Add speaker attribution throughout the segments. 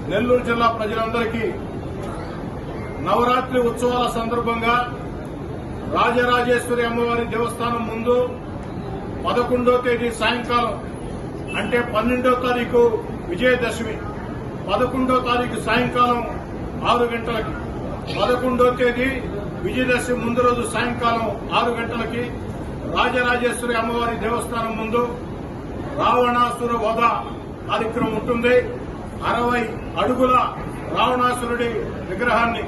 Speaker 1: నెల్లూరు జిల్లా ప్రజలందరికీ నవరాత్రి ఉత్సవాల సందర్భంగా రాజరాజేశ్వరి అమ్మవారి దేవస్థానం ముందు 11వ తేదీ సాయంకాలం అంటే 12వ తారీఖు విజయదశమి, 11వ తారీఖు సాయంకాలం 6 గంటలకి, 11వ తేదీ విజయదశమి ముందు రోజు సాయంకాలం 6 గంటలకి రాజరాజేశ్వరి అమ్మవారి దేవస్థానం ముందు రావణాసుర వధ కార్యక్రమం ఉంటుంది. 60 అడుగుల రావణాసురుడి విగ్రహాన్ని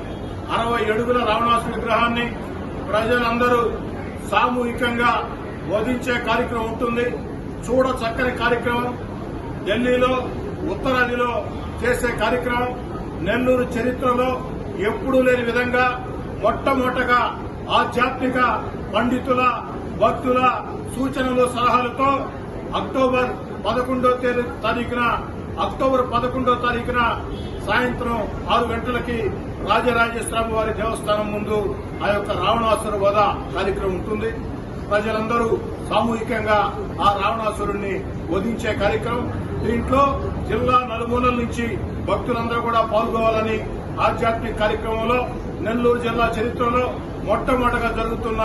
Speaker 1: 60 అడుగుల రావణాసురుడి విగ్రహాన్ని ప్రజలందరూ సామూహికంగా వధించే కార్యక్రమం ఉంటుంది. చూడ చక్కని కార్యక్రమం. ఢిల్లీలో ఉత్తరాదిలో చేసే కార్యక్రమం నెల్లూరు చరిత్రలో ఎప్పుడూ లేని విధంగా మొట్టమొదటగా ఆధ్యాత్మిక పండితుల భక్తుల సూచనలు సలహాలతో అక్టోబర్ 11వ తారీఖున సాయంత్రం 6 గంటలకి రాజరాజేశ్వరి వారి దేవస్థానం ముందు ఆ యొక్క రావణాసుర వధ కార్యక్రమం ఉంటుంది. ప్రజలందరూ సామూహికంగా ఆ రావణాసురుణ్ణి వధించే కార్యక్రమం. దీంట్లో జిల్లా నలుమూలల నుంచి భక్తులందరూ కూడా పాల్గొవాలని ఆధ్యాత్మిక కార్యక్రమంలో నెల్లూరు జిల్లా చరిత్రలో మొట్టమొదటగా జరుగుతున్న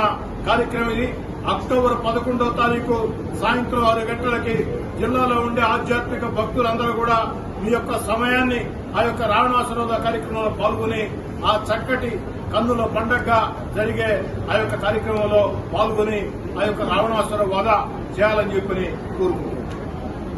Speaker 1: కార్యక్రమం ఇది. అక్టోబర్ 11వ తారీఖు సాయంత్రం 6 గంటలకి జిల్లాలో ఉండే ఆధ్యాత్మిక భక్తులందరూ కూడా మీ యొక్క సమయాన్ని ఆ యొక్క రావణాసుర వధ కార్యక్రమంలో పాల్గొని ఆ చక్కటి కన్నుల పండగగా జరిగే ఆ యొక్క కార్యక్రమంలో పాల్గొని ఆ యొక్క రావణాసుర వధ చేయాలని చెప్పి కోరుకుంటున్నాను.